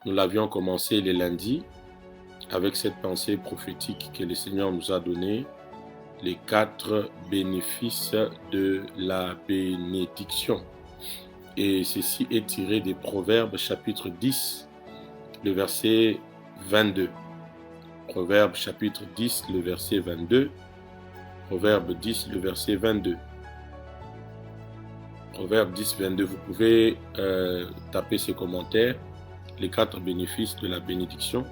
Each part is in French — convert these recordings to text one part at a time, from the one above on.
Nous l'avions commencé les lundis avec cette pensée prophétique que le Seigneur nous a donnée, les 4 bénéfices de la bénédiction. Et ceci est tiré des Proverbes chapitre 10, le verset 22. Proverbes chapitre 10, le verset 22. Proverbe 10, le verset 22. Proverbe 10, 22. Vous pouvez taper ces commentaires. Les 4 bénéfices de la bénédiction.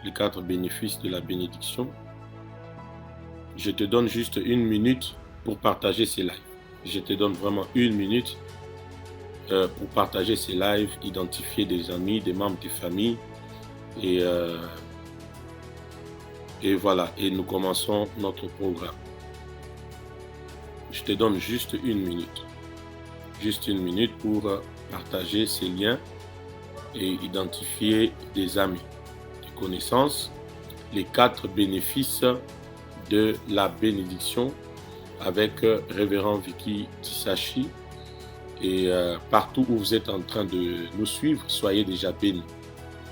Les 4 bénéfices de la bénédiction. Je te donne juste 1 minute pour partager ces lives. Je te donne vraiment 1 minute pour partager ces lives, identifier des amis, des membres de famille. Et voilà, et nous commençons notre programme. Je te donne juste 1 minute. Juste 1 minute pour partager ces liens et identifier des amis, des connaissances, les 4 bénéfices de la bénédiction avec Révérend Vicky Tisachi. Et partout où vous êtes en train de nous suivre, soyez déjà bénis.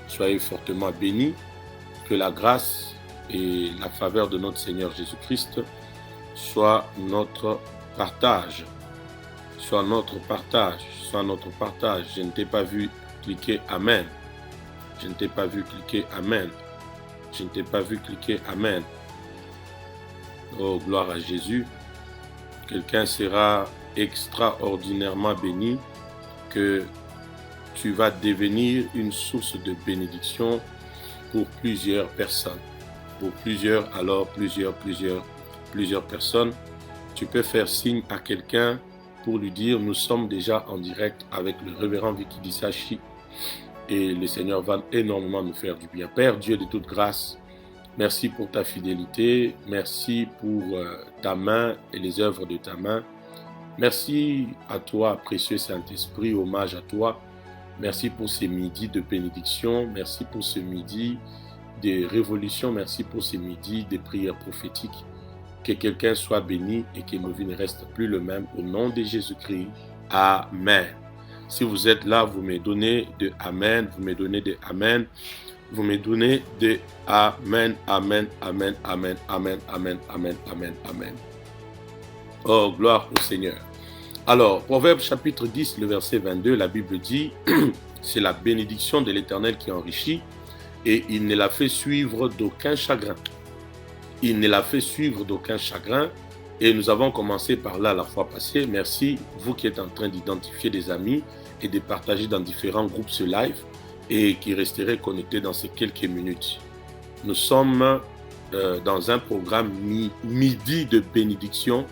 Soyez fortement bénis. Que la grâce et la faveur de notre Seigneur Jésus-Christ soit notre partage. Soit notre partage. Soit notre partage. Je ne t'ai pas vu cliquer Amen. Je ne t'ai pas vu cliquer Amen. Je ne t'ai pas vu cliquer Amen. Oh, gloire à Jésus. Quelqu'un sera extraordinairement béni, que tu vas devenir une source de bénédiction pour plusieurs personnes. Pour plusieurs personnes. Tu peux faire signe à quelqu'un pour lui dire: nous sommes déjà en direct avec le révérend Vicky Tisachi et le Seigneur va énormément nous faire du bien. Père Dieu de toute grâce, merci pour ta fidélité, merci pour ta main et les œuvres de ta main. Merci à toi, précieux Saint-Esprit, hommage à toi. Merci pour ces midis de bénédiction, merci pour ce midi de révolution, merci pour ces midis de prières prophétiques. Que quelqu'un soit béni et que nos vies ne restent plus le même. Au nom de Jésus-Christ, Amen. Si vous êtes là, vous me donnez de Amen, vous me donnez de Amen, vous me donnez de Amen, Amen, Amen, Amen, Amen, Amen, Amen, Amen, Amen. Oh, gloire au Seigneur. Alors, Proverbe chapitre 10, le verset 22, la Bible dit, c'est la bénédiction de l'Éternel qui enrichit et il ne la fait suivre d'aucun chagrin. Il ne l'a fait suivre d'aucun chagrin. Et nous avons commencé par là la fois passée. Merci, vous qui êtes en train d'identifier des amis et de partager dans différents groupes ce live et qui resterez connectés dans ces quelques minutes. Nous sommes dans un programme midi de bénédiction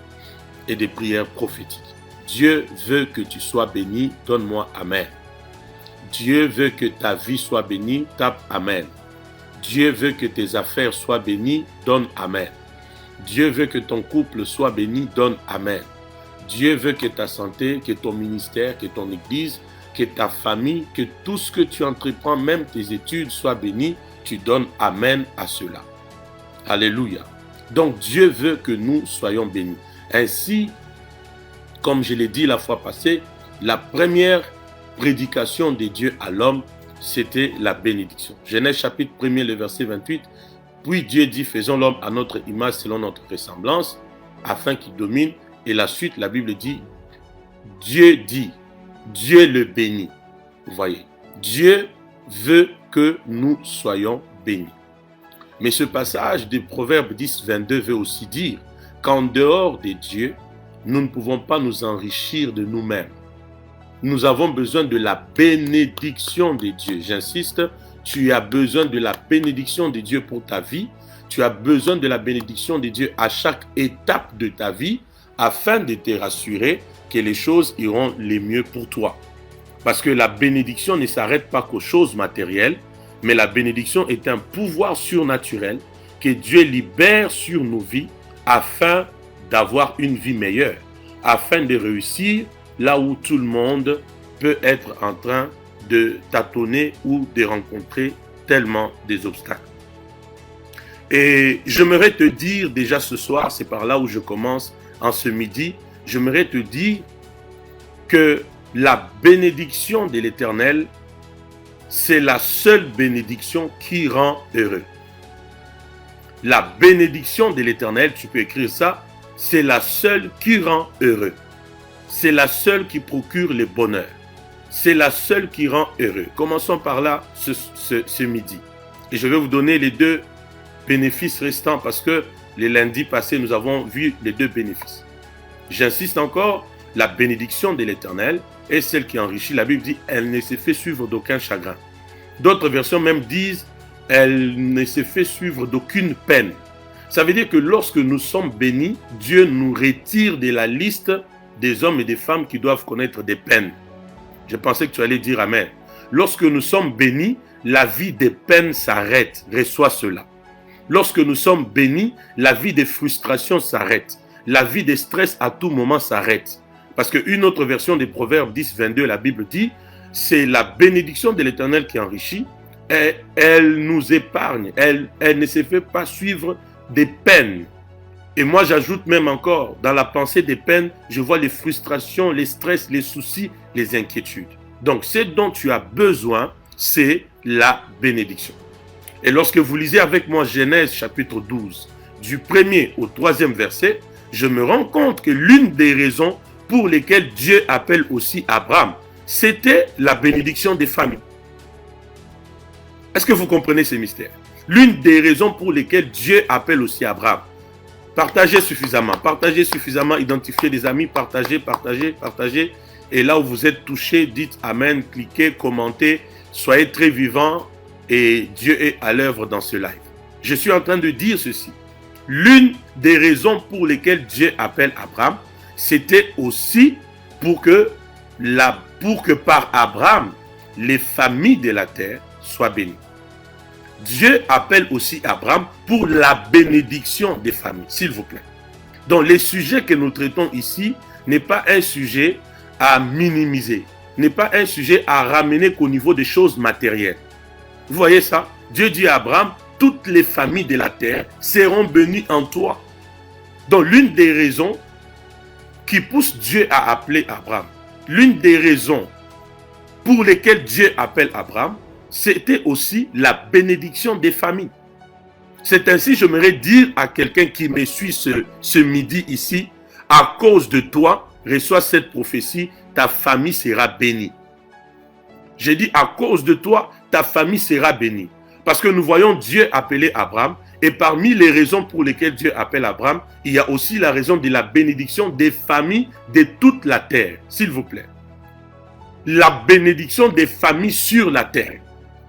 et de prières prophétiques. Dieu veut que tu sois béni, donne-moi Amen. Dieu veut que ta vie soit bénie, tape Amen. Dieu veut que tes affaires soient bénies, donne Amen. Dieu veut que ton couple soit béni, donne Amen. Dieu veut que ta santé, que ton ministère, que ton église, que ta famille, que tout ce que tu entreprends, même tes études, soient bénis, tu donnes Amen à cela. Alléluia. Donc Dieu veut que nous soyons bénis. Ainsi, comme je l'ai dit la fois passée, la première prédication de Dieu à l'homme, c'était la bénédiction. Genèse chapitre 1er, le verset 28. Puis Dieu dit, faisons l'homme à notre image selon notre ressemblance, afin qu'il domine. Et la suite, la Bible dit, Dieu dit, Dieu le bénit. Vous voyez, Dieu veut que nous soyons bénis. Mais ce passage de Proverbe 10, 22 veut aussi dire qu'en dehors de Dieu, nous ne pouvons pas nous enrichir de nous-mêmes. Nous avons besoin de la bénédiction de Dieu. J'insiste, tu as besoin de la bénédiction de Dieu pour ta vie. Tu as besoin de la bénédiction de Dieu à chaque étape de ta vie afin de te rassurer que les choses iront les mieux pour toi. Parce que la bénédiction ne s'arrête pas qu'aux choses matérielles, mais la bénédiction est un pouvoir surnaturel que Dieu libère sur nos vies afin d'avoir une vie meilleure, afin de réussir là où tout le monde peut être en train de tâtonner ou de rencontrer tellement des obstacles. Et j'aimerais te dire déjà ce soir, c'est par là où je commence en ce midi, j'aimerais te dire que la bénédiction de l'Éternel c'est la seule bénédiction qui rend heureux. La bénédiction de l'Éternel, tu peux écrire ça, c'est la seule qui rend heureux. C'est la seule qui procure le bonheur. C'est la seule qui rend heureux. Commençons par là ce midi. Et je vais vous donner les deux bénéfices restants parce que les lundis passés, nous avons vu les deux bénéfices. J'insiste encore, la bénédiction de l'Éternel est celle qui enrichit. La Bible dit, elle ne se fait suivre d'aucun chagrin. D'autres versions même disent, elle ne se fait suivre d'aucune peine. Ça veut dire que lorsque nous sommes bénis, Dieu nous retire de la liste des hommes et des femmes qui doivent connaître des peines. Je pensais que tu allais dire Amen. Lorsque nous sommes bénis, la vie des peines s'arrête. Reçois cela. Lorsque nous sommes bénis, la vie des frustrations s'arrête. La vie des stress à tout moment s'arrête. Parce qu'une autre version des Proverbes 10, 22, la Bible dit, c'est la bénédiction de l'Éternel qui enrichit. Et elle nous épargne. Elle ne se fait pas suivre des peines. Et moi, j'ajoute même encore, dans la pensée des peines, je vois les frustrations, les stress, les soucis, les inquiétudes. Donc, ce dont tu as besoin, c'est la bénédiction. Et lorsque vous lisez avec moi Genèse chapitre 12, du 1er au 3e verset, je me rends compte que l'une des raisons pour lesquelles Dieu appelle aussi Abraham, c'était la bénédiction des familles. Est-ce que vous comprenez ces mystères? L'une des raisons pour lesquelles Dieu appelle aussi Abraham. Partagez suffisamment, identifiez des amis, partagez. Et là où vous êtes touché, dites Amen, cliquez, commentez, soyez très vivants et Dieu est à l'œuvre dans ce live. Je suis en train de dire ceci. L'une des raisons pour lesquelles Dieu appelle Abraham, c'était aussi pour que par Abraham, les familles de la terre soient bénies. Dieu appelle aussi Abraham pour la bénédiction des familles, s'il vous plaît. Donc, les sujets que nous traitons ici n'est pas un sujet à minimiser, n'est pas un sujet à ramener qu'au niveau des choses matérielles. Vous voyez ça? Dieu dit à Abraham, toutes les familles de la terre seront bénies en toi. Donc, l'une des raisons qui pousse Dieu à appeler Abraham, l'une des raisons pour lesquelles Dieu appelle Abraham, c'était aussi la bénédiction des familles. C'est ainsi, j'aimerais dire à quelqu'un qui me suit ce midi ici, à cause de toi, reçois cette prophétie, ta famille sera bénie. J'ai dit, à cause de toi, ta famille sera bénie. Parce que nous voyons Dieu appeler Abraham, et parmi les raisons pour lesquelles Dieu appelle Abraham, il y a aussi la raison de la bénédiction des familles de toute la terre, s'il vous plaît. La bénédiction des familles sur la terre.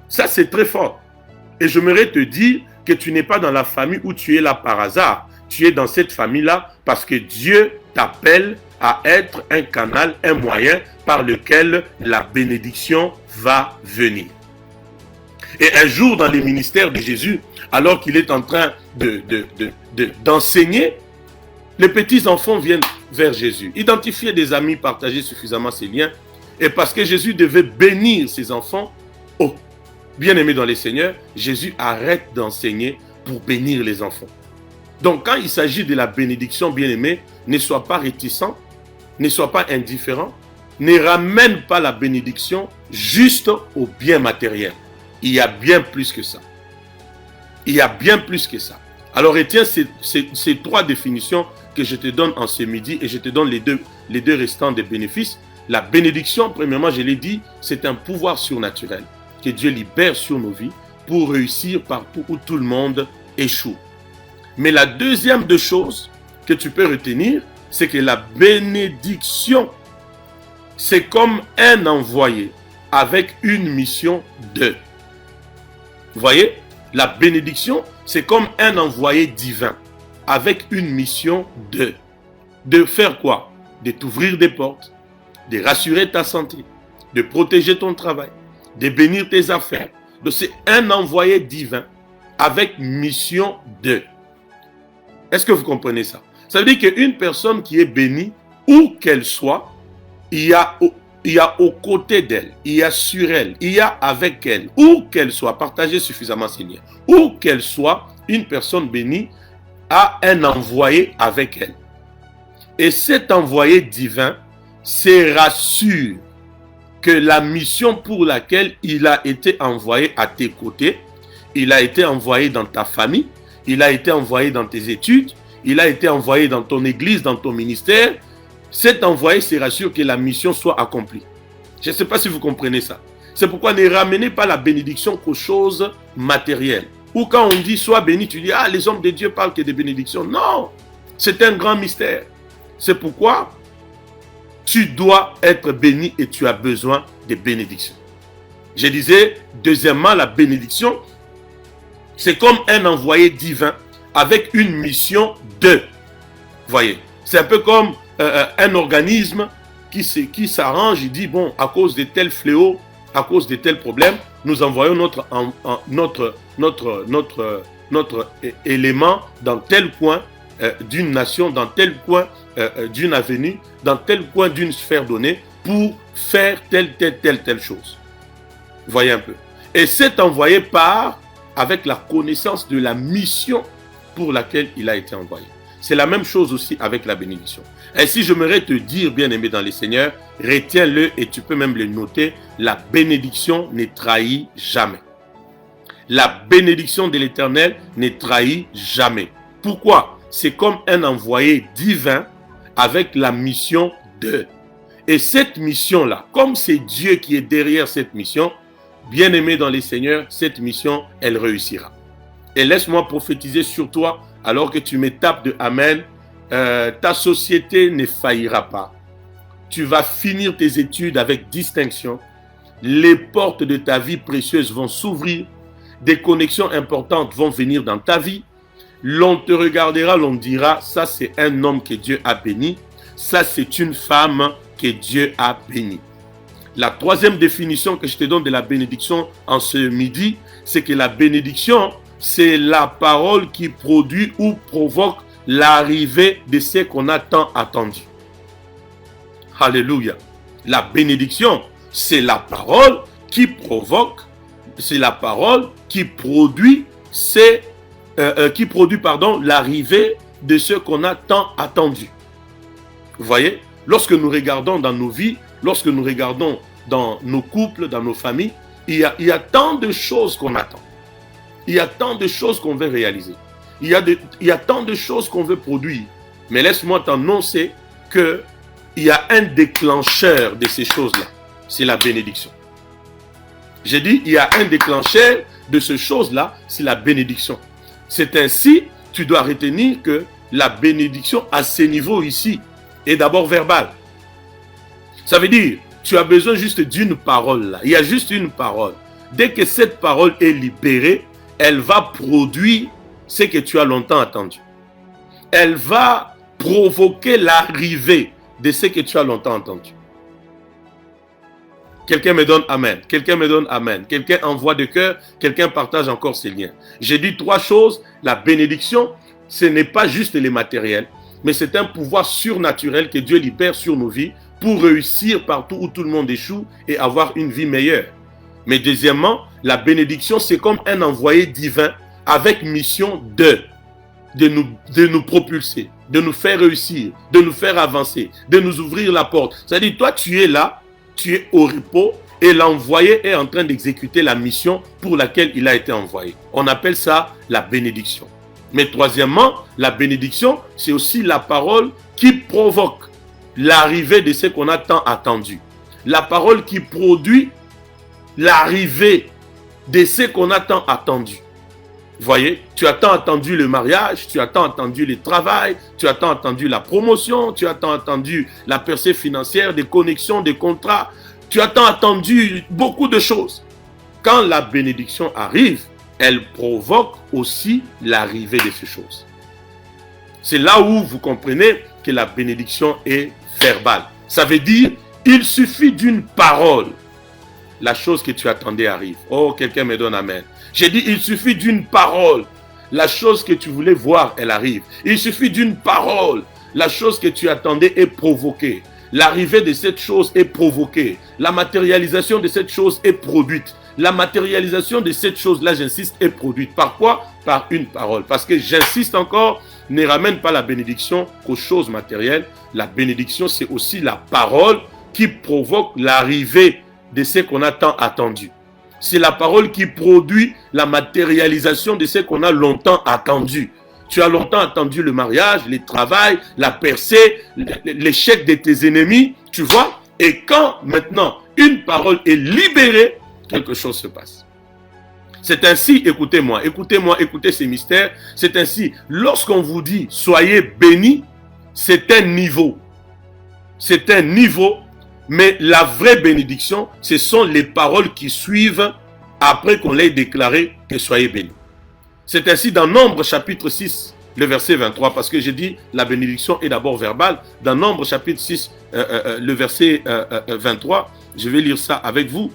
Ça, c'est très fort. Et j'aimerais te dire que tu n'es pas dans la famille où tu es là par hasard. Tu es dans cette famille-là parce que Dieu t'appelle à être un canal, un moyen par lequel la bénédiction va venir. Et un jour, dans les ministères de Jésus, alors qu'il est en train d'enseigner, les petits enfants viennent vers Jésus. Identifier des amis, partager suffisamment ces liens. Et parce que Jésus devait bénir ses enfants, bien-aimés dans les Seigneurs, Jésus arrête d'enseigner pour bénir les enfants. Donc, quand il s'agit de la bénédiction, bien-aimé, ne sois pas réticent, ne sois pas indifférent, ne ramène pas la bénédiction juste au bien matériel. Il y a bien plus que ça. Il y a bien plus que ça. Alors, retiens ces trois définitions que je te donne en ce midi et je te donne les deux restants des bénéfices. La bénédiction, premièrement, je l'ai dit, c'est un pouvoir surnaturel que Dieu libère sur nos vies pour réussir partout où tout le monde échoue. Mais la deuxième des choses que tu peux retenir, c'est que la bénédiction, c'est comme un envoyé avec une mission de. Vous voyez, la bénédiction, c'est comme un envoyé divin avec une mission de. De faire quoi? De t'ouvrir des portes, de rassurer ta santé, de protéger ton travail, de bénir tes affaires. Donc c'est un envoyé divin avec mission de. Est-ce que vous comprenez ça? Ça veut dire qu'une personne qui est bénie, où qu'elle soit, il y a aux côtés d'elle, il y a sur elle, il y a avec elle, où qu'elle soit, partagez suffisamment ces liens, où qu'elle soit, une personne bénie a un envoyé avec elle. Et cet envoyé divin se rassure que la mission pour laquelle il a été envoyé à tes côtés, il a été envoyé dans ta famille, il a été envoyé dans tes études, il a été envoyé dans ton église, dans ton ministère. Cet envoyé sera sûr que la mission soit accomplie. Je ne sais pas si vous comprenez ça. C'est pourquoi ne ramenez pas la bénédiction qu'aux choses matérielles. Ou quand on dit sois béni, tu dis les hommes de Dieu parlent que de bénédiction. Non, c'est un grand mystère. C'est pourquoi tu dois être béni et tu as besoin de bénédiction. Je disais, deuxièmement, la bénédiction, c'est comme un envoyé divin avec une mission de. Voyez, c'est un peu comme un organisme qui s'arrange, il dit, bon, à cause de tel fléau, à cause de tel problème, nous envoyons notre élément dans tel coin d'une nation, dans tel coin d'une avenue, dans tel coin d'une sphère donnée, pour faire telle chose. Voyez un peu. Et cet envoyé part avec la connaissance de la mission pour laquelle il a été envoyé. C'est la même chose aussi avec la bénédiction. Ainsi, j'aimerais te dire, bien-aimé dans les Seigneurs, retiens-le et tu peux même le noter, la bénédiction ne trahit jamais. La bénédiction de l'Éternel ne trahit jamais. Pourquoi? C'est comme un envoyé divin avec la mission de. Et cette mission-là, comme c'est Dieu qui est derrière cette mission, bien-aimé dans les Seigneurs, cette mission, elle réussira. Et laisse-moi prophétiser sur toi, alors que tu me tapes de Amen, ta société ne faillira pas. Tu vas finir tes études avec distinction. Les portes de ta vie précieuse vont s'ouvrir. Des connexions importantes vont venir dans ta vie. L'on te regardera, l'on dira, ça c'est un homme que Dieu a béni. Ça c'est une femme que Dieu a béni. La troisième définition que je te donne de la bénédiction en ce midi, c'est que la bénédiction, c'est la parole qui produit ou provoque l'arrivée de ce qu'on a tant attendu. Alléluia. La bénédiction, c'est la parole qui provoque, c'est la parole qui produit, l'arrivée de ce qu'on a tant attendu. Vous voyez, lorsque nous regardons dans nos vies, lorsque nous regardons dans nos couples, dans nos familles, il y a tant de choses qu'on attend. Il y a tant de choses qu'on veut réaliser. Il y a tant de choses qu'on veut produire. Mais laisse-moi t'annoncer qu'il y a un déclencheur de ces choses-là. C'est la bénédiction. J'ai dit, il y a un déclencheur de ces choses-là, c'est la bénédiction. C'est ainsi, tu dois retenir que la bénédiction à ce niveau ici est d'abord verbale. Ça veut dire, tu as besoin juste d'une parole là. Il y a juste une parole. Dès que cette parole est libérée, elle va produire ce que tu as longtemps attendu. Elle va provoquer l'arrivée de ce que tu as longtemps entendu. Quelqu'un me donne Amen. Quelqu'un me donne Amen. Quelqu'un envoie de cœur. Quelqu'un partage encore ses liens. J'ai dit trois choses. La bénédiction, ce n'est pas juste les matériels, mais c'est un pouvoir surnaturel que Dieu libère sur nos vies pour réussir partout où tout le monde échoue et avoir une vie meilleure. Mais deuxièmement, la bénédiction, c'est comme un envoyé divin avec mission de nous propulser, de nous faire réussir, de nous faire avancer, de nous ouvrir la porte. C'est-à-dire, toi, tu es là, tu es au repos et l'envoyé est en train d'exécuter la mission pour laquelle il a été envoyé. On appelle ça la bénédiction. Mais troisièmement, la bénédiction, c'est aussi la parole qui provoque l'arrivée de ce qu'on a tant attendu. La parole qui produit l'arrivée de ce qu'on a tant attendu. Vous voyez, tu as tant attendu le mariage, tu as tant attendu le travail, tu as tant attendu la promotion, tu as tant attendu la percée financière, des connexions, des contrats, tu as tant attendu beaucoup de choses. Quand la bénédiction arrive, elle provoque aussi l'arrivée de ces choses. C'est là où vous comprenez que la bénédiction est verbale. Ça veut dire, il suffit d'une parole. La chose que tu attendais arrive. Oh, quelqu'un me donne Amen. J'ai dit, il suffit d'une parole. La chose que tu voulais voir, elle arrive. Il suffit d'une parole. La chose que tu attendais est provoquée. L'arrivée de cette chose est provoquée. La matérialisation de cette chose est produite. La matérialisation de cette chose-là, j'insiste, est produite. Par quoi? Par une parole. Parce que j'insiste encore, ne ramène pas la bénédiction qu'aux choses matérielles. La bénédiction, c'est aussi la parole qui provoque l'arrivée de ce qu'on a tant attendu. C'est la parole qui produit la matérialisation de ce qu'on a longtemps attendu. Tu as longtemps attendu le mariage, le travail, la percée, l'échec de tes ennemis, tu vois. Et quand maintenant une parole est libérée, quelque chose se passe. C'est ainsi, écoutez-moi, écoutez ces mystères. C'est ainsi, lorsqu'on vous dit soyez bénis, c'est un niveau. C'est un niveau, mais la vraie bénédiction, ce sont les paroles qui suivent après qu'on l'ait déclaré que soyez bénis. C'est ainsi dans Nombre chapitre 6, le verset 23, parce que j'ai dit la bénédiction est d'abord verbale. Dans Nombre chapitre 6, le verset 23, je vais lire ça avec vous.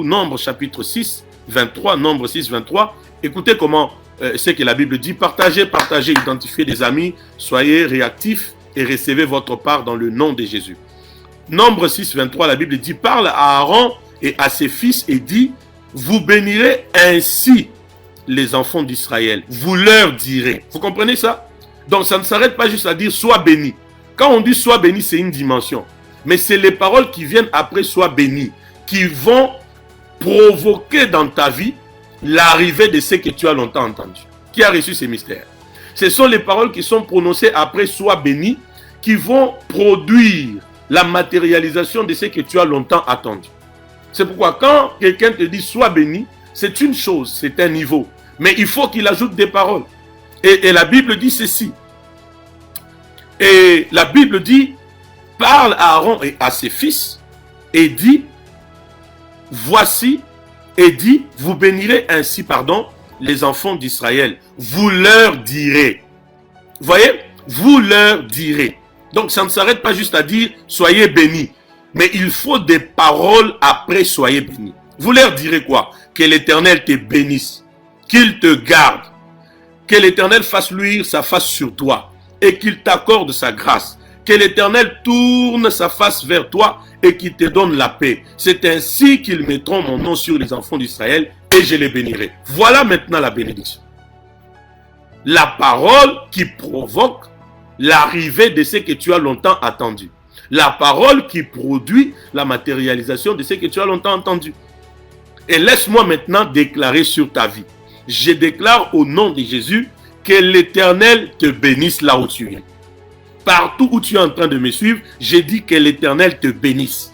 Nombre chapitre 6, 23, Nombre 6, 23. Écoutez comment c'est que la Bible dit. Partagez, identifiez des amis, soyez réactifs et recevez votre part dans le nom de Jésus. Nombre 6, 23, la Bible dit, parle à Aaron et à ses fils et dit, vous bénirez ainsi les enfants d'Israël. Vous leur direz. Vous comprenez ça? Donc ça ne s'arrête pas juste à dire sois béni. Quand on dit sois béni, c'est une dimension. Mais c'est les paroles qui viennent après sois béni, qui vont provoquer dans ta vie l'arrivée de ce que tu as longtemps entendu. Qui a reçu ces mystères? Ce sont les paroles qui sont prononcées après sois béni, qui vont produire la matérialisation de ce que tu as longtemps attendu. C'est pourquoi quand quelqu'un te dit sois béni, c'est une chose, c'est un niveau. Mais il faut qu'il ajoute des paroles. Et la Bible dit ceci. Et la Bible dit, parle à Aaron et à ses fils et dit, voici, et dit, vous bénirez ainsi, les enfants d'Israël. Vous leur direz. Vous voyez? Vous leur direz. Donc ça ne s'arrête pas juste à dire, soyez bénis. Mais il faut des paroles après soyez bénis. Vous leur direz quoi? Que l'Éternel te bénisse, qu'il te garde, que l'Éternel fasse luire sa face sur toi et qu'il t'accorde sa grâce, que l'Éternel tourne sa face vers toi et qu'il te donne la paix. C'est ainsi qu'ils mettront mon nom sur les enfants d'Israël et je les bénirai. Voilà maintenant la bénédiction. La parole qui provoque l'arrivée de ce que tu as longtemps attendu. La parole qui produit la matérialisation de ce que tu as longtemps entendu. Et laisse-moi maintenant déclarer sur ta vie. Je déclare au nom de Jésus que l'Éternel te bénisse là où tu es. Partout où tu es en train de me suivre, j'ai dit que l'Éternel te bénisse.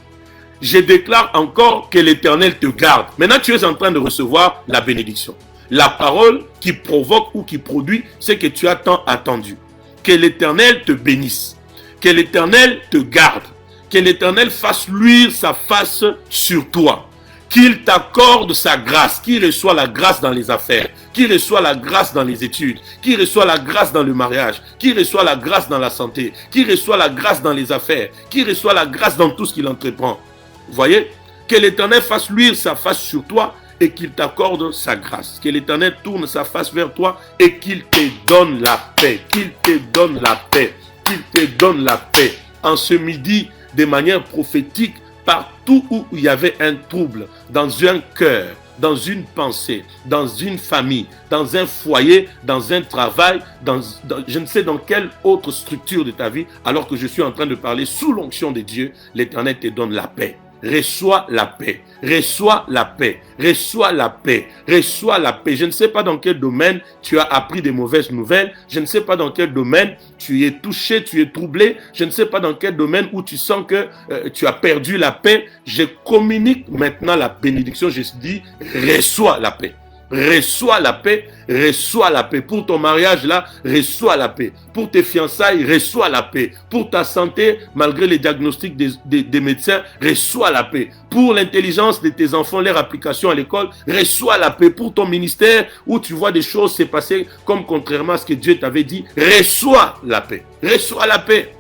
Je déclare encore que l'Éternel te garde. Maintenant, tu es en train de recevoir la bénédiction. La parole qui provoque ou qui produit ce que tu as tant attendu. Que l'Éternel te bénisse. Que l'Éternel te garde. Que l'Éternel fasse luire sa face sur toi. Qu'il t'accorde sa grâce, qu'il reçoit la grâce dans les affaires, qu'il reçoit la grâce dans les études, qu'il reçoit la grâce dans le mariage, qu'il reçoit la grâce dans la santé, qu'il reçoit la grâce dans les affaires, qu'il reçoit la grâce dans tout ce qu'il entreprend. Vous voyez? Que l'Éternel fasse luire sa face sur toi et qu'il t'accorde sa grâce. Que l'Éternel tourne sa face vers toi et qu'il te donne la paix. Qu'il te donne la paix. Qu'il te donne la paix. En ce midi, de manière prophétique, partout où il y avait un trouble, dans un cœur, dans une pensée, dans une famille, dans un foyer, dans un travail, dans je ne sais dans quelle autre structure de ta vie, alors que je suis en train de parler sous l'onction de Dieu, l'Éternel te donne la paix. Reçois la paix, reçois la paix, reçois la paix, reçois la paix. Je ne sais pas dans quel domaine tu as appris des mauvaises nouvelles. Je ne sais pas dans quel domaine tu es touché, tu es troublé. Je ne sais pas dans quel domaine où tu sens que tu as perdu la paix. Je communique maintenant la bénédiction. Je dis, reçois la paix. Reçois la paix, reçois la paix. Pour ton mariage là, reçois la paix. Pour tes fiançailles, reçois la paix. Pour ta santé, malgré les diagnostics des médecins, reçois la paix. Pour l'intelligence de tes enfants, leur application à l'école, reçois la paix. Pour ton ministère, où tu vois des choses se passer comme contrairement à ce que Dieu t'avait dit, reçois la paix. Reçois la paix.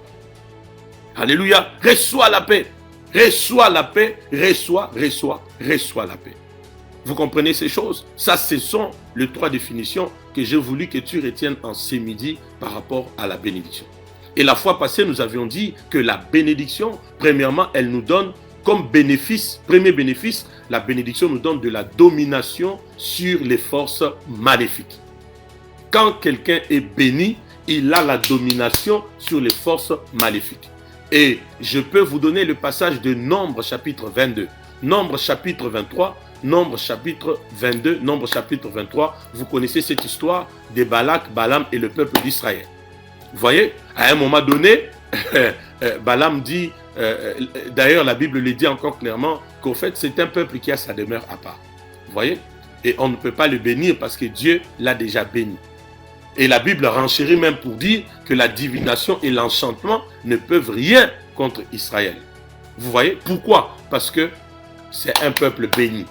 Alléluia. Reçois la paix. Reçois la paix. Reçois la paix. Vous comprenez ces choses? Ça, ce sont les 3 définitions que j'ai voulu que tu retiennes en ce midi par rapport à la bénédiction. Et la fois passée, nous avions dit que la bénédiction, premièrement, elle nous donne comme bénéfice, premier bénéfice, la bénédiction nous donne de la domination sur les forces maléfiques. Quand quelqu'un est béni, il a la domination sur les forces maléfiques. Et je peux vous donner le passage de Nombre chapitre 22, Nombre chapitre 23, Nombre chapitre 22, Nombre chapitre 23. Vous connaissez cette histoire de Balak, Balaam et le peuple d'Israël. Vous voyez, à un moment donné, Balaam dit, d'ailleurs la Bible le dit encore clairement, qu'au fait c'est un peuple qui a sa demeure à part. Vous voyez, et on ne peut pas le bénir parce que Dieu l'a déjà béni. Et la Bible renchérit même pour dire que la divination et l'enchantement ne peuvent rien contre Israël. Vous voyez, pourquoi? Parce que c'est un peuple béni.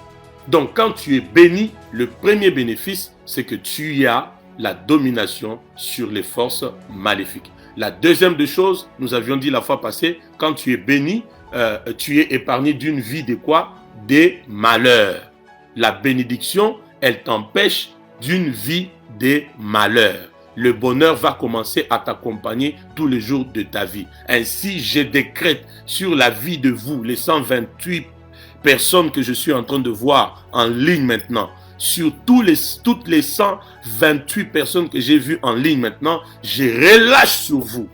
Donc quand tu es béni, le premier bénéfice, c'est que tu as la domination sur les forces maléfiques. La deuxième des choses, nous avions dit la fois passée, quand tu es béni, tu es épargné d'une vie de quoi? Des malheurs. La bénédiction, elle t'empêche d'une vie des malheurs. Le bonheur va commencer à t'accompagner tous les jours de ta vie. Ainsi, je décrète sur la vie de vous, les 128 personnes que je suis en train de voir en ligne maintenant, sur toutes les 128 personnes que j'ai vues en ligne maintenant, je relâche sur vous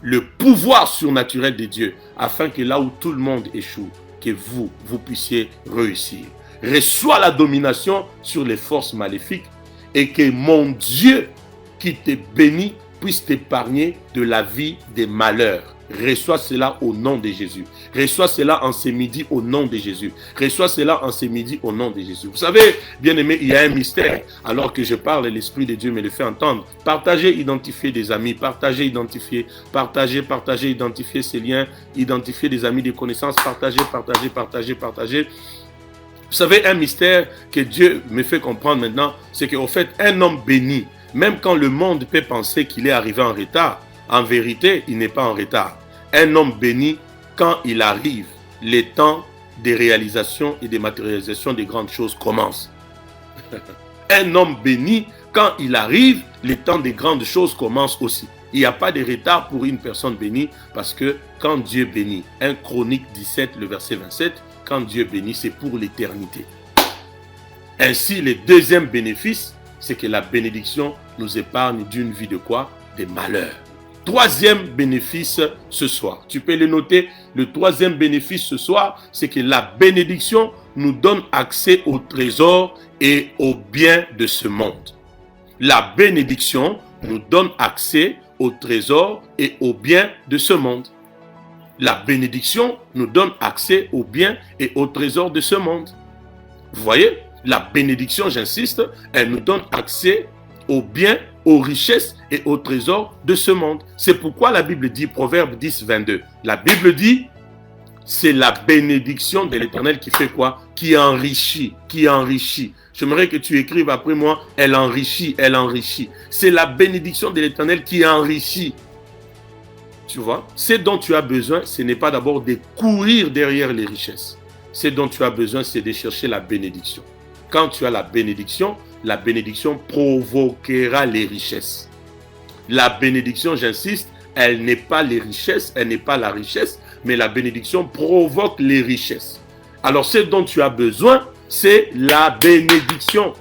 le pouvoir surnaturel de Dieu, afin que là où tout le monde échoue, que vous puissiez réussir. Reçois la domination sur les forces maléfiques et que mon Dieu qui te bénit puisse t'épargner de la vie des malheurs. Reçois cela au nom de Jésus. Reçois cela en ce midi au nom de Jésus. Reçois cela en ce midi au nom de Jésus. Vous savez, bien aimé, il y a un mystère. Alors que je parle, l'Esprit de Dieu me le fait entendre. Partagez, identifiez des amis. Partagez, identifiez. Partagez, identifiez ces liens. Identifiez des amis, des connaissances. Partagez. Vous savez, un mystère que Dieu me fait comprendre maintenant, c'est qu'au fait, un homme béni, même quand le monde peut penser qu'il est arrivé en retard, en vérité, il n'est pas en retard. Un homme béni, quand il arrive, les temps des réalisations et des matérialisations des grandes choses commencent. Un homme béni, quand il arrive, les temps des grandes choses commencent aussi. Il n'y a pas de retard pour une personne bénie, parce que quand Dieu bénit, 1 Chronique 17, le verset 27, quand Dieu bénit, c'est pour l'éternité. Ainsi, le deuxième bénéfice, c'est que la bénédiction nous épargne d'une vie de quoi? Des malheurs. Troisième bénéfice ce soir, tu peux le noter, le troisième bénéfice ce soir, c'est que la bénédiction nous donne accès au trésor et aux biens de ce monde. La bénédiction nous donne accès au trésor et aux biens de ce monde. La bénédiction nous donne accès aux biens et aux trésors de ce monde. Vous voyez, la bénédiction, j'insiste, elle nous donne accès aux biens, aux richesses et aux trésors de ce monde. C'est pourquoi la Bible dit, Proverbe 10, 22, la Bible dit, c'est la bénédiction de l'Éternel qui fait quoi? Qui enrichit. J'aimerais que tu écrives après moi, elle enrichit. C'est la bénédiction de l'Éternel qui enrichit. Tu vois, ce dont tu as besoin, ce n'est pas d'abord de courir derrière les richesses. Ce dont tu as besoin, c'est de chercher la bénédiction. Quand tu as la bénédiction provoquera les richesses. La bénédiction, j'insiste, elle n'est pas les richesses, elle n'est pas la richesse, mais la bénédiction provoque les richesses. Alors, ce dont tu as besoin, c'est la bénédiction.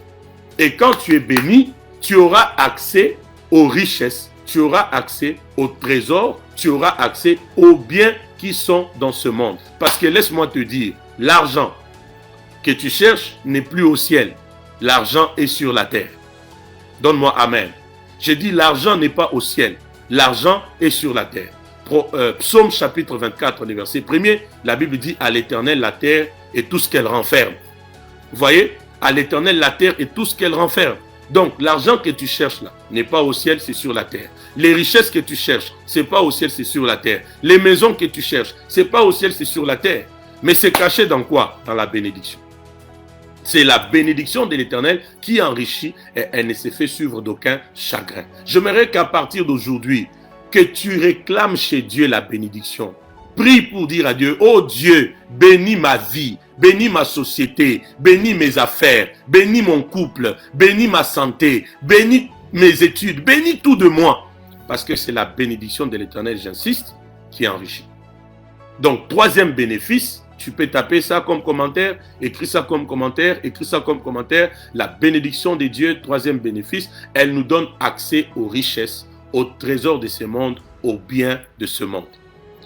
Et quand tu es béni, tu auras accès aux richesses, tu auras accès aux trésors, tu auras accès aux biens qui sont dans ce monde. Parce que laisse-moi te dire, l'argent que tu cherches n'est plus au ciel. L'argent est sur la terre. Donne-moi amen. J'ai dit l'argent n'est pas au ciel. L'argent est sur la terre. Psaume chapitre 24, le verset 1er, la Bible dit à l'Éternel la terre et tout ce qu'elle renferme. Vous voyez, à l'Éternel la terre et tout ce qu'elle renferme. Donc l'argent que tu cherches là n'est pas au ciel, c'est sur la terre. Les richesses que tu cherches, c'est pas au ciel, c'est sur la terre. Les maisons que tu cherches, c'est pas au ciel, c'est sur la terre. Mais c'est caché dans quoi? Dans la bénédiction. C'est la bénédiction de l'Éternel qui enrichit et elle ne se fait suivre d'aucun chagrin. J'aimerais qu'à partir d'aujourd'hui, que tu réclames chez Dieu la bénédiction. Prie pour dire à Dieu, oh Dieu, bénis ma vie, bénis ma société, bénis mes affaires, bénis mon couple, bénis ma santé, bénis mes études, bénis tout de moi. Parce que c'est la bénédiction de l'Éternel, j'insiste, qui enrichit. Donc, troisième bénéfice, tu peux taper ça comme commentaire, écris ça comme commentaire, La bénédiction de Dieu, troisième bénéfice, elle nous donne accès aux richesses, aux trésors de ce monde, aux biens de ce monde.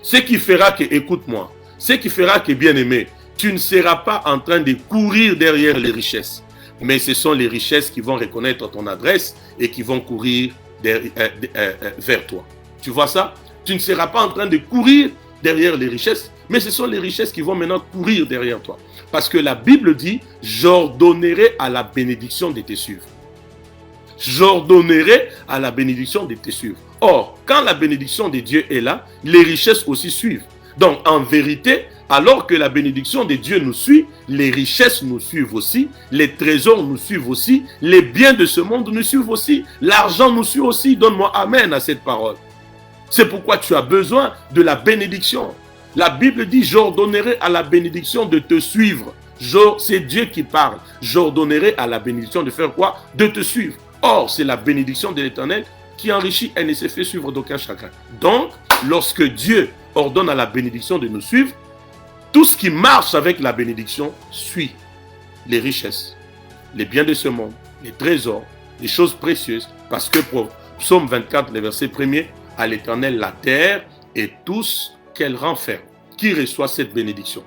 Ce qui fera que, écoute-moi, ce qui fera que, bien-aimé, tu ne seras pas en train de courir derrière les richesses. Mais ce sont les richesses qui vont reconnaître ton adresse et qui vont courir vers toi. Tu vois ça? Tu ne seras pas en train de courir derrière les richesses, mais ce sont les richesses qui vont maintenant courir derrière toi. Parce que la Bible dit, j'ordonnerai à la bénédiction de te suivre. J'ordonnerai à la bénédiction de te suivre. Or, quand la bénédiction de Dieu est là, les richesses aussi suivent. Donc, en vérité, alors que la bénédiction de Dieu nous suit, les richesses nous suivent aussi, les trésors nous suivent aussi, les biens de ce monde nous suivent aussi, l'argent nous suit aussi. Donne-moi amen à cette parole. C'est pourquoi tu as besoin de la bénédiction. La Bible dit, j'ordonnerai à la bénédiction de te suivre. C'est Dieu qui parle. J'ordonnerai à la bénédiction de faire quoi? De te suivre. Or, c'est la bénédiction de l'Éternel qui enrichit et ne se fait suivre d'aucun chagrin. Donc, lorsque Dieu ordonne à la bénédiction de nous suivre, tout ce qui marche avec la bénédiction suit les richesses, les biens de ce monde, les trésors, les choses précieuses. Parce que pour Psaume 24, le verset 1er, à l'Éternel la terre et tout ce qu'elle renferme. Qui reçoit cette bénédiction?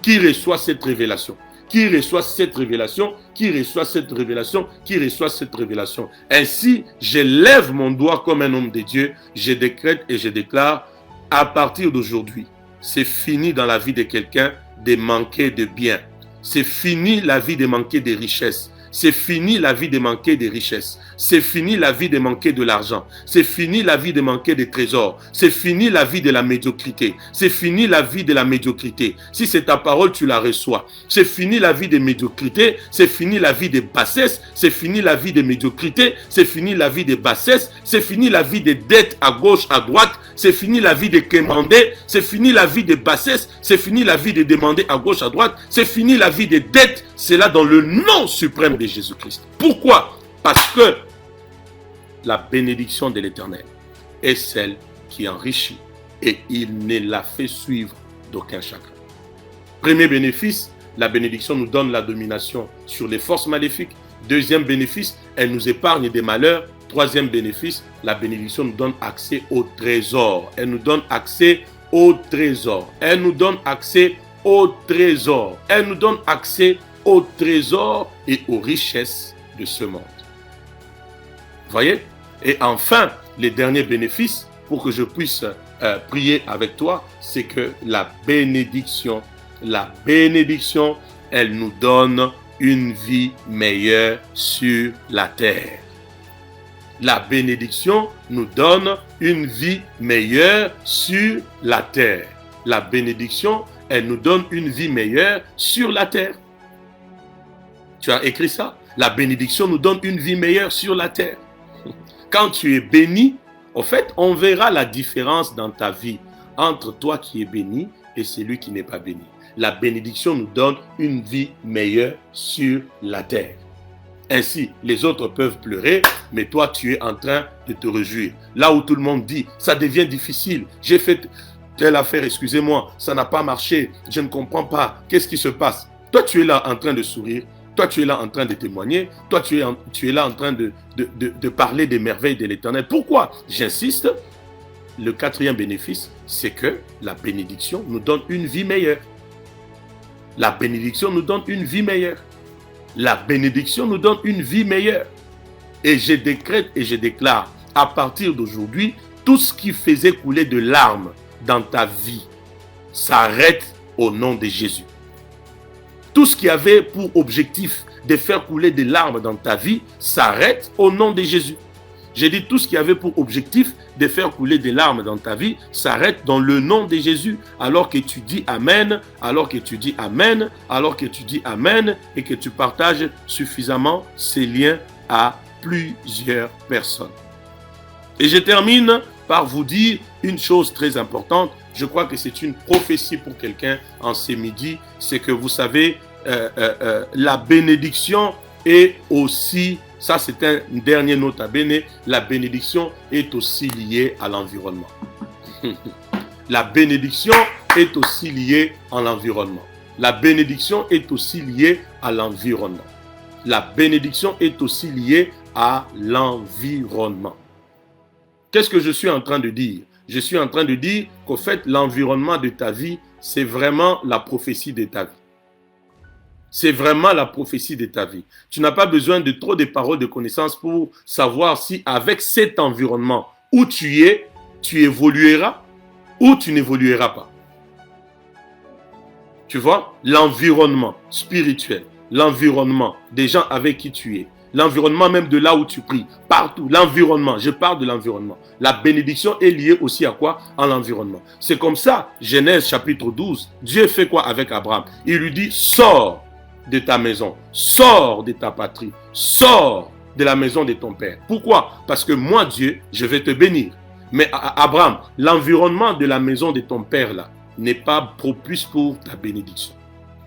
Qui reçoit cette révélation? Qui reçoit cette révélation? Qui reçoit cette révélation? Qui reçoit cette révélation? Ainsi, je lève mon doigt comme un homme de Dieu, je décrète et je déclare, à partir d'aujourd'hui, c'est fini dans la vie de quelqu'un de manquer de biens. C'est fini la vie de manquer de richesses. C'est fini la vie de manquer de richesses. C'est fini la vie de manquer de l'argent. C'est fini la vie de manquer de trésors. C'est fini la vie de la médiocrité. C'est fini la vie de la médiocrité. Si c'est ta parole, tu la reçois. C'est fini la vie de médiocrité. C'est fini la vie de bassesse. C'est fini la vie de médiocrité. C'est fini la vie de bassesse. C'est fini la vie de dettes à gauche, à droite. C'est fini la vie de quémander. C'est fini la vie de bassesse. C'est fini la vie de demander à gauche, à droite. C'est fini la vie de dettes. C'est là dans le nom suprême de Jésus-Christ. Pourquoi? Parce que la bénédiction de l'Éternel est celle qui enrichit et il ne la fait suivre d'aucun chagrin. Premier bénéfice, la bénédiction nous donne la domination sur les forces maléfiques. Deuxième bénéfice, elle nous épargne des malheurs. Troisième bénéfice, la bénédiction nous donne accès au trésor. Elle nous donne accès au trésor. Elle nous donne accès au trésor. Elle nous donne accès au trésor et aux richesses de ce monde. Vous voyez? Et enfin, les derniers bénéfices, pour que je puisse prier avec toi, c'est que la bénédiction, elle nous donne une vie meilleure sur la terre. La bénédiction nous donne une vie meilleure sur la terre. La bénédiction, elle nous donne une vie meilleure sur la terre. Tu as écrit ça? La bénédiction nous donne une vie meilleure sur la terre. Quand tu es béni, en fait, on verra la différence dans ta vie entre toi qui es béni et celui qui n'est pas béni. La bénédiction nous donne une vie meilleure sur la terre. Ainsi, les autres peuvent pleurer, mais toi, tu es en train de te réjouir. Là où tout le monde dit, ça devient difficile, j'ai fait telle affaire, excusez-moi, ça n'a pas marché, je ne comprends pas, qu'est-ce qui se passe? Toi, tu es là en train de sourire. Toi, tu es là en train de témoigner. Toi, tu es là en train de parler des merveilles de l'Éternel. Pourquoi? J'insiste. Le quatrième bénéfice, c'est que la bénédiction nous donne une vie meilleure. La bénédiction nous donne une vie meilleure. La bénédiction nous donne une vie meilleure. Et je décrète et je déclare, à partir d'aujourd'hui, tout ce qui faisait couler de larmes dans ta vie s'arrête au nom de Jésus. Tout ce qui avait pour objectif de faire couler des larmes dans ta vie s'arrête au nom de Jésus. J'ai dit tout ce qui avait pour objectif de faire couler des larmes dans ta vie s'arrête dans le nom de Jésus. Alors que tu dis Amen, alors que tu dis Amen, alors que tu dis Amen et que tu partages suffisamment ces liens à plusieurs personnes. Et je termine par vous dire une chose très importante. Je crois que c'est une prophétie pour quelqu'un en ce midi. C'est que vous savez, la bénédiction est aussi, ça c'est un dernier nota bene, la bénédiction est aussi liée à l'environnement. La bénédiction est aussi liée à l'environnement. La bénédiction est aussi liée à l'environnement. La bénédiction est aussi liée à l'environnement. Qu'est-ce que je suis en train de dire? Je suis en train de dire qu'au fait, l'environnement de ta vie, c'est vraiment la prophétie de ta vie. C'est vraiment la prophétie de ta vie. Tu n'as pas besoin de trop de paroles de connaissance pour savoir si avec cet environnement où tu es, tu évolueras ou tu n'évolueras pas. Tu vois, l'environnement spirituel, l'environnement des gens avec qui tu es, l'environnement même de là où tu pries, partout, l'environnement, je parle de l'environnement. La bénédiction est liée aussi à quoi? À l'environnement. C'est comme ça, Genèse chapitre 12, Dieu fait quoi avec Abraham? Il lui dit, sors de ta maison, sors de ta patrie, sors de la maison de ton père. Pourquoi? Parce que moi, Dieu, je vais te bénir. Mais Abraham, l'environnement de la maison de ton père là, n'est pas propice pour ta bénédiction.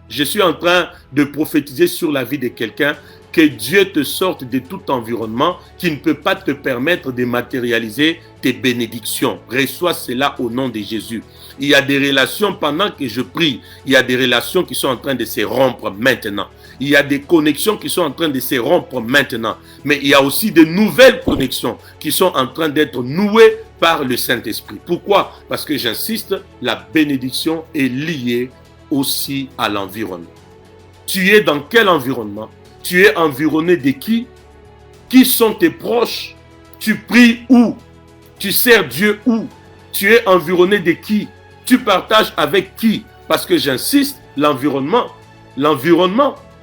Je suis en train de prophétiser sur la vie de quelqu'un que Dieu te sorte de tout environnement qui ne peut pas te permettre de matérialiser tes bénédictions. Reçois cela au nom de Jésus. Il y a des relations pendant que je prie, il y a des relations qui sont en train de se rompre maintenant. Il y a des connexions qui sont en train de se rompre maintenant. Mais il y a aussi de nouvelles connexions qui sont en train d'être nouées par le Saint-Esprit. Pourquoi? Parce que j'insiste, la bénédiction est liée aussi à l'environnement. Tu es dans quel environnement? Tu es environné de qui? Qui sont tes proches? Tu pries où? Tu sers Dieu où? Tu es environné de qui? Tu partages avec qui? Parce que j'insiste, l'environnement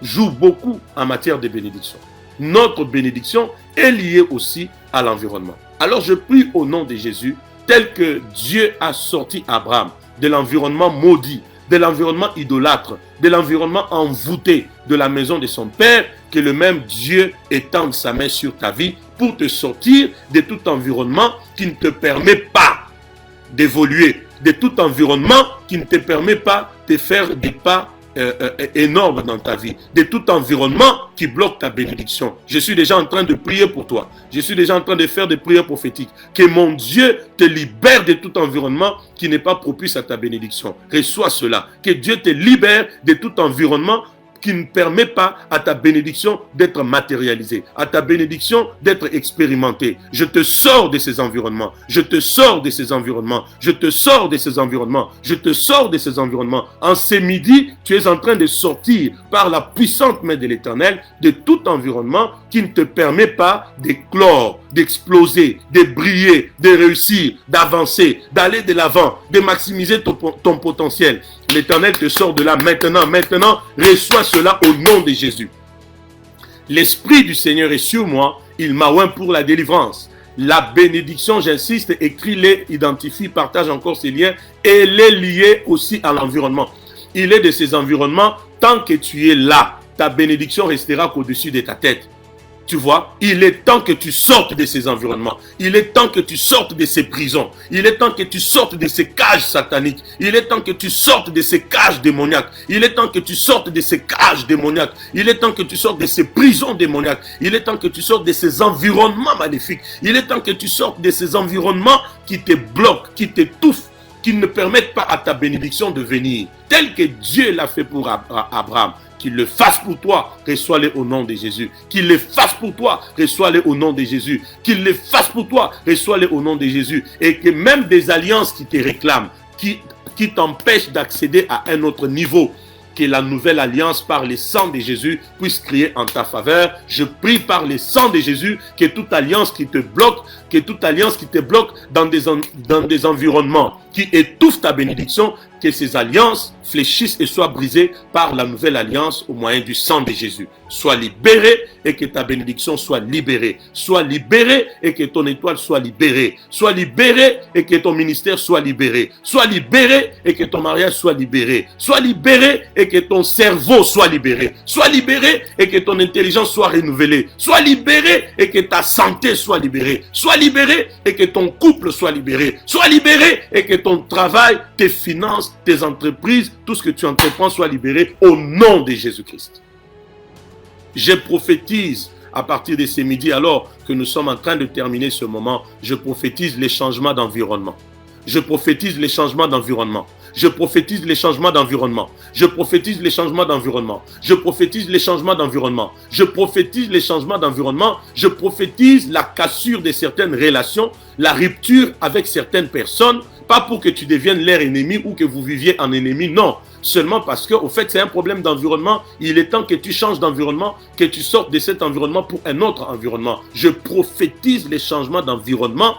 joue beaucoup en matière de bénédiction. Notre bénédiction est liée aussi à l'environnement. Alors je prie au nom de Jésus, tel que Dieu a sorti Abraham de l'environnement maudit, de l'environnement idolâtre, de l'environnement envoûté de la maison de son père, que le même Dieu étende sa main sur ta vie pour te sortir de tout environnement qui ne te permet pas d'évoluer, de tout environnement qui ne te permet pas de faire des pas énorme dans ta vie, de tout environnement qui bloque ta bénédiction. Je suis déjà en train de prier pour toi. Je suis déjà en train de faire des prières prophétiques. Que mon Dieu te libère de tout environnement qui n'est pas propice à ta bénédiction. Reçois cela. Que Dieu te libère de tout environnement qui ne permet pas à ta bénédiction d'être matérialisée, à ta bénédiction d'être expérimentée. Je te sors de ces environnements. Je te sors de ces environnements. Je te sors de ces environnements. Je te sors de ces environnements. En ce midi, tu es en train de sortir par la puissante main de l'Éternel de tout environnement qui ne te permet pas d'éclore, d'exploser, de briller, de réussir, d'avancer, d'aller de l'avant, de maximiser ton potentiel. L'Éternel te sort de là maintenant. Maintenant, reçois cela au nom de Jésus. L'Esprit du Seigneur est sur moi. Il m'a oint pour la délivrance. La bénédiction, j'insiste, écris-les, identifie, partage encore ces liens. Et les lier aussi à l'environnement. Il est de ces environnements, tant que tu es là, ta bénédiction restera qu'au-dessus de ta tête. Tu vois, il est temps que tu sortes de ces environnements. Il est temps que tu sortes de ces prisons. Il est temps que tu sortes de ces cages sataniques. Il est temps que tu sortes de ces cages démoniaques. Il est temps que tu sortes de ces cages démoniaques. Il est temps que tu sortes de ces prisons démoniaques. Il est temps que tu sortes de ces environnements maléfiques. Il est temps que tu sortes de ces environnements qui te bloquent, qui t'étouffent, qui ne permettent pas à ta bénédiction de venir. Tel que Dieu l'a fait pour Abraham. Qu'il le fasse pour toi, reçois-le au nom de Jésus. Qu'il le fasse pour toi, reçois-le au nom de Jésus. Qu'il le fasse pour toi, reçois-le au nom de Jésus. Et que même des alliances qui te réclament, qui t'empêchent d'accéder à un autre niveau, que la nouvelle alliance par le sang de Jésus puisse crier en ta faveur. Je prie par le sang de Jésus que toute alliance qui te bloque, dans des environnements qui étouffent ta bénédiction, que ces alliances fléchissent et soient brisées par la nouvelle alliance au moyen du sang de Jésus. Sois libéré et que ta bénédiction soit libérée. Sois libéré et que ton étoile soit libérée. Sois libéré et que ton ministère soit libéré. Sois libéré et que ton mariage soit libéré. Sois libéré et que ton cerveau soit libéré. Sois libéré et que ton intelligence soit renouvelée. Sois libéré et que ta santé soit libérée. Sois libéré et que ton couple soit libéré. Sois libéré et que ton travail, tes finances, tes entreprises, tout ce que tu entreprends soit libéré au nom de Jésus-Christ. Je prophétise à partir de ce midi, alors que nous sommes en train de terminer ce moment, je prophétise les changements d'environnement. Je prophétise les changements d'environnement. Je prophétise les changements d'environnement. Je prophétise les changements d'environnement. Je prophétise les changements d'environnement. Je prophétise les changements d'environnement. Je prophétise la cassure de certaines relations, la rupture avec certaines personnes, pas pour que tu deviennes leur ennemi ou que vous viviez en ennemi, non. Seulement parce que, au fait, c'est un problème d'environnement. Il est temps que tu changes d'environnement, que tu sortes de cet environnement pour un autre environnement. Je prophétise les changements d'environnement.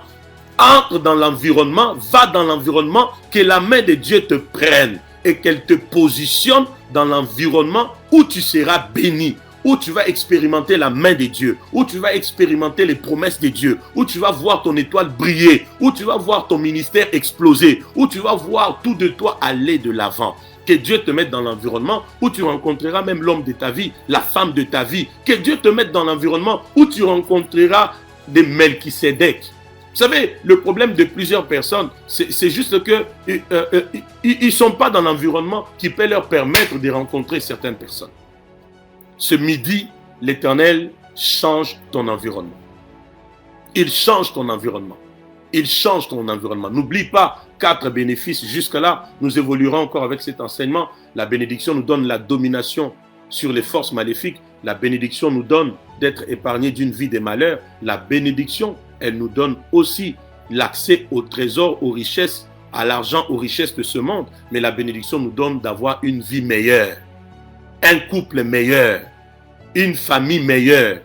Entre dans l'environnement, va dans l'environnement, que la main de Dieu te prenne et qu'elle te positionne dans l'environnement où tu seras béni, où tu vas expérimenter la main de Dieu, où tu vas expérimenter les promesses de Dieu, où tu vas voir ton étoile briller, où tu vas voir ton ministère exploser, où tu vas voir tout de toi aller de l'avant. Que Dieu te mette dans l'environnement où tu rencontreras même l'homme de ta vie, la femme de ta vie. Que Dieu te mette dans l'environnement où tu rencontreras des Melchisédek. Vous savez, le problème de plusieurs personnes, c'est juste qu'ils ne sont pas dans l'environnement qui peut leur permettre de rencontrer certaines personnes. Ce midi, l'Éternel change ton environnement. Il change ton environnement. Il change ton environnement. N'oublie pas 4 bénéfices. Jusque-là, nous évoluerons encore avec cet enseignement. La bénédiction nous donne la domination sur les forces maléfiques. La bénédiction nous donne d'être épargnés d'une vie de malheur. La bénédiction, elle nous donne aussi l'accès au trésor, aux richesses, à l'argent, aux richesses de ce monde. Mais la bénédiction nous donne d'avoir une vie meilleure, un couple meilleur, une famille meilleure.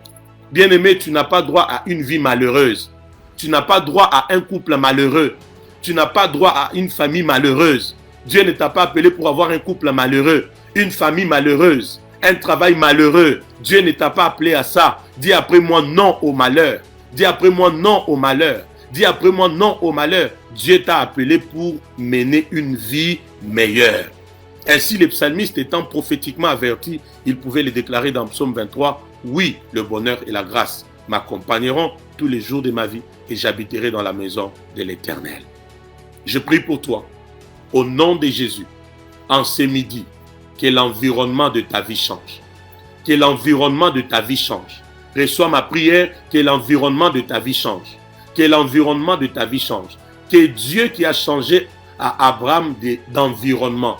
Bien-aimé, tu n'as pas droit à une vie malheureuse. Tu n'as pas droit à un couple malheureux. Tu n'as pas droit à une famille malheureuse. Dieu ne t'a pas appelé pour avoir un couple malheureux, une famille malheureuse, un travail malheureux. Dieu ne t'a pas appelé à ça. Dis après moi non au malheur. Dis après moi non au malheur. Dis après moi non au malheur. Dieu t'a appelé pour mener une vie meilleure. Ainsi, les psalmistes étant prophétiquement avertis, ils pouvaient le déclarer dans Psaume 23. Oui, le bonheur et la grâce m'accompagneront tous les jours de ma vie et j'habiterai dans la maison de l'Éternel. Je prie pour toi, au nom de Jésus, en ce midi, que l'environnement de ta vie change. Que l'environnement de ta vie change. Reçois ma prière, que l'environnement de ta vie change. Que l'environnement de ta vie change. Que Dieu qui a changé à Abraham d'environnement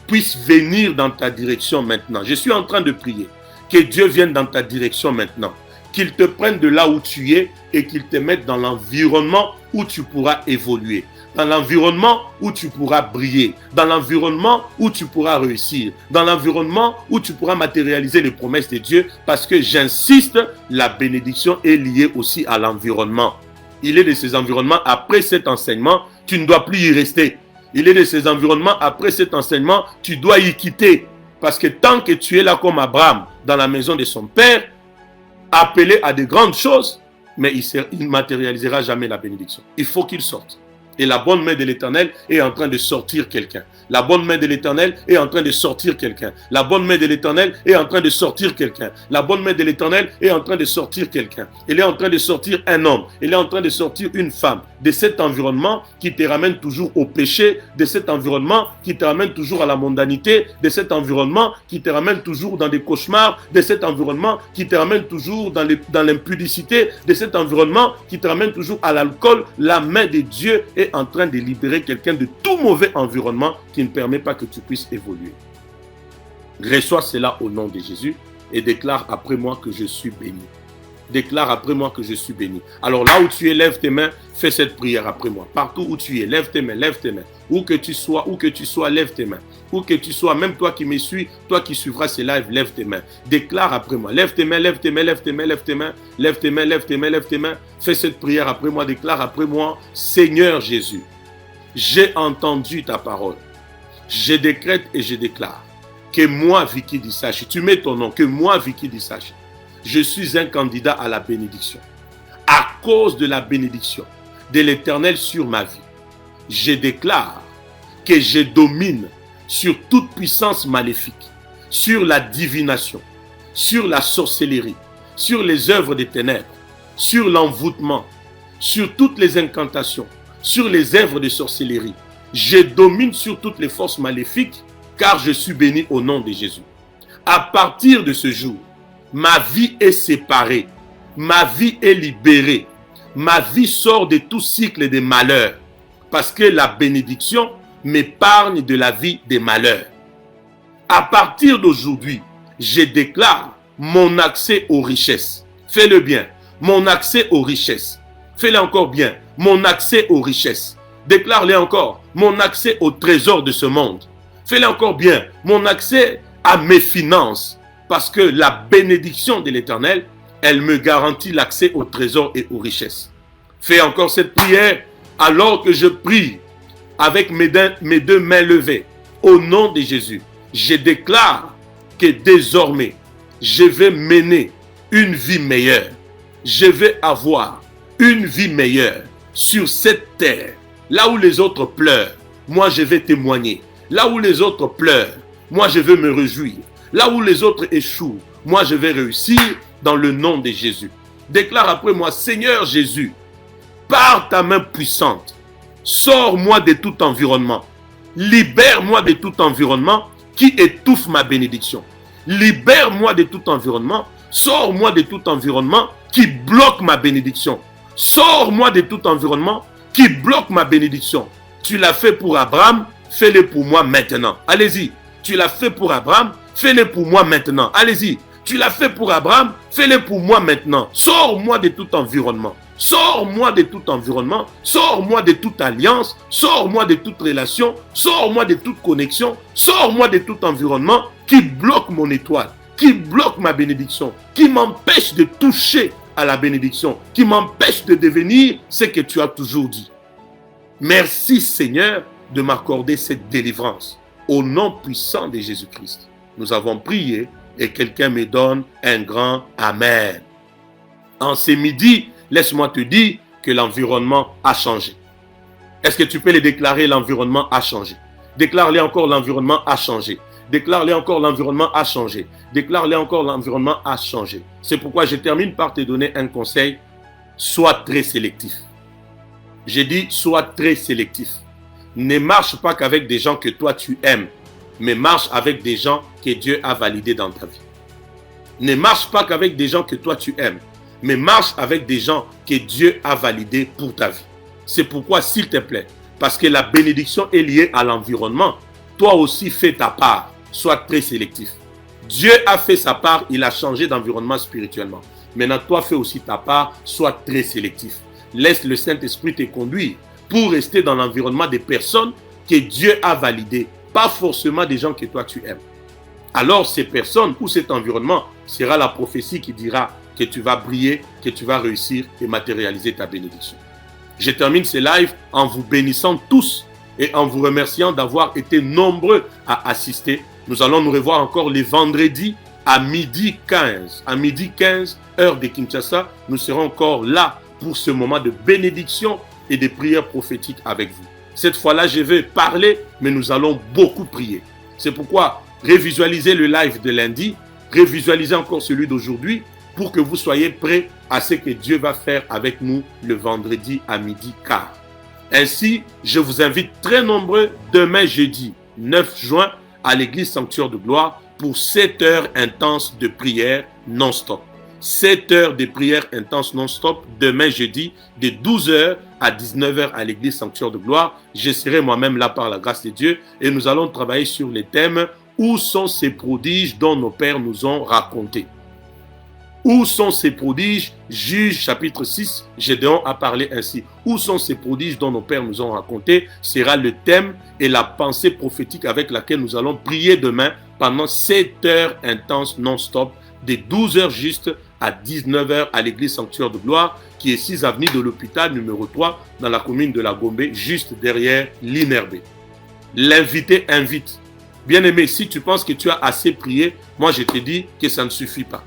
puisse venir dans ta direction maintenant. Je suis en train de prier. Que Dieu vienne dans ta direction maintenant. Qu'il te prenne de là où tu es et qu'il te mette dans l'environnement où tu pourras évoluer. Dans l'environnement où tu pourras briller. Dans l'environnement où tu pourras réussir. Dans l'environnement où tu pourras matérialiser les promesses de Dieu. Parce que j'insiste, la bénédiction est liée aussi à l'environnement. Il est de ces environnements, après cet enseignement, tu ne dois plus y rester. Il est de ces environnements, après cet enseignement, tu dois y quitter. Parce que tant que tu es là comme Abraham, dans la maison de son père, appelé à de grandes choses, mais il ne matérialisera jamais la bénédiction. Il faut qu'il sorte. Et la bonne main de l'Éternel est en train de sortir quelqu'un. La bonne main de l'Éternel est en train de sortir quelqu'un. La bonne main de l'Éternel est en train de sortir quelqu'un. La bonne main de l'Éternel est en train de sortir quelqu'un. Elle est en train de sortir un homme. Elle est en train de sortir une femme. De cet environnement qui te ramène toujours au péché. De cet environnement qui te ramène toujours à la mondanité. De cet environnement qui te ramène toujours dans des cauchemars. De cet environnement qui te ramène toujours dans l'impudicité. De cet environnement qui te ramène toujours à l'alcool. La main de Dieu est en train de libérer quelqu'un de tout mauvais environnement qui ne permet pas que tu puisses évoluer. Reçois cela au nom de Jésus et déclare après moi que je suis béni. Déclare après moi que je suis béni. Alors là où tu es, lève tes mains, fais cette prière après moi. Partout où tu es, lève tes mains, lève tes mains. Où que tu sois, lève tes mains. Où que tu sois, même toi qui me suis, toi qui suivras ces lives, lève tes mains. Déclare après moi. Lève tes mains, lève tes mains, lève tes mains, lève tes mains. Lève tes mains, lève tes mains, lève tes mains. Fais cette prière après moi, déclare après moi. Seigneur Jésus, j'ai entendu ta parole. Je décrète et je déclare que moi, Vicky Dissachi, tu mets ton nom, que moi, Vicky Dissachi, je suis un candidat à la bénédiction. À cause de la bénédiction de l'Éternel sur ma vie, je déclare que je domine sur toute puissance maléfique, sur la divination, sur la sorcellerie, sur les œuvres des ténèbres, sur l'envoûtement, sur toutes les incantations, sur les œuvres de sorcellerie. Je domine sur toutes les forces maléfiques car je suis béni au nom de Jésus. À partir de ce jour, ma vie est séparée, ma vie est libérée, ma vie sort de tout cycle de malheur parce que la bénédiction m'épargne de la vie des malheurs. À partir d'aujourd'hui, je déclare mon accès aux richesses. Fais-le bien. Mon accès aux richesses. Fais-le encore bien. Mon accès aux richesses. Déclare-le encore. Mon accès au trésor de ce monde. Fais-le encore bien. Mon accès à mes finances. Parce que la bénédiction de l'Éternel, elle me garantit l'accès au trésor et aux richesses. Fais encore cette prière alors que je prie avec mes deux mains levées. Au nom de Jésus, je déclare que désormais, je vais mener une vie meilleure. Je vais avoir une vie meilleure sur cette terre. Là où les autres pleurent, moi je vais témoigner. Là où les autres pleurent, moi je vais me réjouir. Là où les autres échouent, moi je vais réussir dans le nom de Jésus. Déclare après moi, Seigneur Jésus, par ta main puissante, sors-moi de tout environnement. Libère-moi de tout environnement qui étouffe ma bénédiction. Libère-moi de tout environnement. Sors-moi de tout environnement qui bloque ma bénédiction. Sors-moi de tout environnement qui bloque ma bénédiction. Tu l'as fait pour Abraham, fais-le pour moi maintenant. Allez-y. Tu l'as fait pour Abraham, fais-le pour moi maintenant. Allez-y. Tu l'as fait pour Abraham, fais-le pour moi maintenant. Sors-moi de tout environnement. Sors-moi de tout environnement. Sors-moi de toute alliance. Sors-moi de toute relation. Sors-moi de toute connexion. Sors-moi de tout environnement qui bloque mon étoile, qui bloque ma bénédiction, qui m'empêche de toucher à la bénédiction, qui m'empêche de devenir ce que tu as toujours dit. Merci Seigneur de m'accorder cette délivrance. Au nom puissant de Jésus-Christ, nous avons prié et quelqu'un me donne un grand Amen. En ce midi, laisse-moi te dire que l'environnement a changé. Est-ce que tu peux le déclarer, l'environnement a changé? Déclare-le encore, l'environnement a changé. Déclare-le encore, l'environnement a changé. Déclare-le encore, l'environnement a changé. C'est pourquoi je termine par te donner un conseil. Sois très sélectif. J'ai dit, sois très sélectif. Ne marche pas qu'avec des gens que toi tu aimes, mais marche avec des gens que Dieu a validés dans ta vie. Ne marche pas qu'avec des gens que toi tu aimes, mais marche avec des gens que Dieu a validés pour ta vie. C'est pourquoi, s'il te plaît, parce que la bénédiction est liée à l'environnement, toi aussi fais ta part. Sois très sélectif. Dieu a fait sa part, il a changé d'environnement spirituellement. Maintenant, toi fais aussi ta part, sois très sélectif. Laisse le Saint-Esprit te conduire pour rester dans l'environnement des personnes que Dieu a validées, pas forcément des gens que toi tu aimes. Alors ces personnes ou cet environnement sera la prophétie qui dira que tu vas briller, que tu vas réussir et matérialiser ta bénédiction. Je termine ce live en vous bénissant tous et en vous remerciant d'avoir été nombreux à assister. Nous allons nous revoir encore les vendredis à midi 15. À midi 15, heure de Kinshasa, nous serons encore là pour ce moment de bénédiction et de prières prophétiques avec vous. Cette fois-là, je vais parler, mais nous allons beaucoup prier. C'est pourquoi révisualisez le live de lundi, révisualisez encore celui d'aujourd'hui pour que vous soyez prêts à ce que Dieu va faire avec nous le vendredi à midi 15. Ainsi, je vous invite très nombreux demain jeudi 9 juin à l'église Sanctuaire de Gloire pour 7 heures intenses de prière non-stop. 7 heures de prière intense non-stop demain jeudi de 12h à 19h à l'église Sanctuaire de Gloire. Je serai moi-même là par la grâce de Dieu et nous allons travailler sur les thèmes « Où sont ces prodiges dont nos pères nous ont racontés ?» Où sont ces prodiges? Juge chapitre 6, Gédéon a parlé ainsi. Où sont ces prodiges dont nos pères nous ont raconté? Sera le thème et la pensée prophétique avec laquelle nous allons prier demain pendant 7 heures intenses non-stop, de 12h juste à 19h à l'église Sanctuaire de Gloire, qui est 6 avenue de l'hôpital numéro 3 dans la commune de la Gombe, juste derrière l'Inerbé. L'invité invite. Bien-aimé, si tu penses que tu as assez prié, moi je te dis que ça ne suffit pas.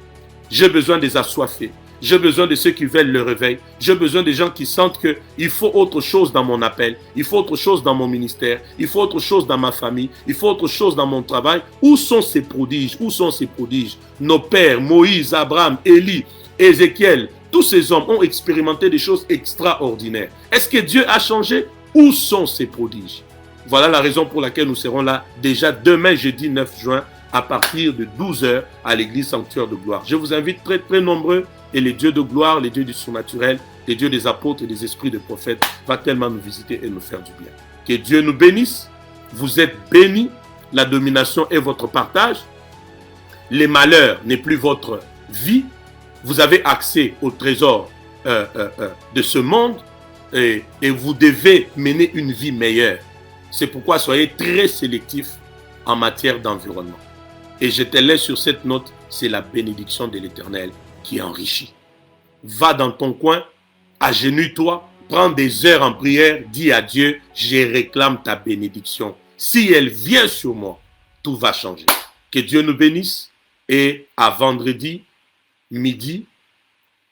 J'ai besoin des assoiffés. J'ai besoin de ceux qui veulent le réveil. J'ai besoin des gens qui sentent qu'il faut autre chose dans mon appel. Il faut autre chose dans mon ministère. Il faut autre chose dans ma famille. Il faut autre chose dans mon travail. Où sont ces prodiges? Où sont ces prodiges? Nos pères, Moïse, Abraham, Élie, Ézéchiel, tous ces hommes ont expérimenté des choses extraordinaires. Est-ce que Dieu a changé? Où sont ces prodiges? Voilà la raison pour laquelle nous serons là déjà demain jeudi 9 juin à partir de 12h à l'église Sanctuaire de Gloire. Je vous invite très très nombreux et les dieux de gloire, les dieux du surnaturel, les dieux des apôtres et des esprits de prophètes va tellement nous visiter et nous faire du bien. Que Dieu nous bénisse vous êtes bénis, la domination est votre partage, les malheurs n'est plus votre vie, vous avez accès au trésor de ce monde et vous devez mener une vie meilleure. C'est pourquoi soyez très sélectifs en matière d'environnement. Et je te laisse sur cette note, c'est la bénédiction de l'Éternel qui enrichit. Va dans ton coin, agenouille-toi, prends des heures en prière, dis à Dieu, je réclame ta bénédiction. Si elle vient sur moi, tout va changer. Que Dieu nous bénisse et à vendredi midi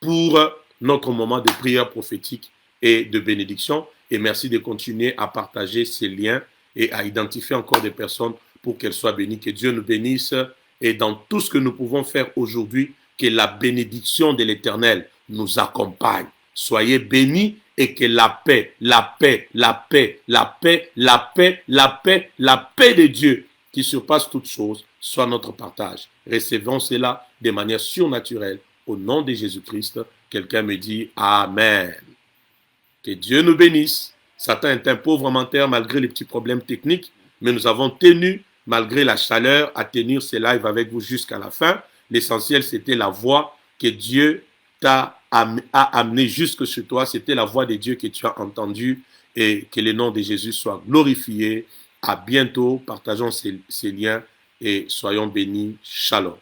pour notre moment de prière prophétique et de bénédiction. Et merci de continuer à partager ces liens et à identifier encore des personnes pour qu'elles soient bénies. Que Dieu nous bénisse et dans tout ce que nous pouvons faire aujourd'hui, que la bénédiction de l'Éternel nous accompagne. Soyez bénis et que la paix, la paix, la paix, la paix, la paix, la paix, la paix de Dieu qui surpasse toutes choses soit notre partage. Recevons cela de manière surnaturelle au nom de Jésus-Christ. Quelqu'un me dit Amen. Que Dieu nous bénisse. Satan est un pauvre menteur malgré les petits problèmes techniques, mais nous avons tenu, malgré la chaleur, à tenir ces lives avec vous jusqu'à la fin. L'essentiel, c'était la voix que Dieu t'a amené jusque chez toi. C'était la voix de Dieu que tu as entendue et que le nom de Jésus soit glorifié. À bientôt. Partageons ces liens et soyons bénis. Shalom.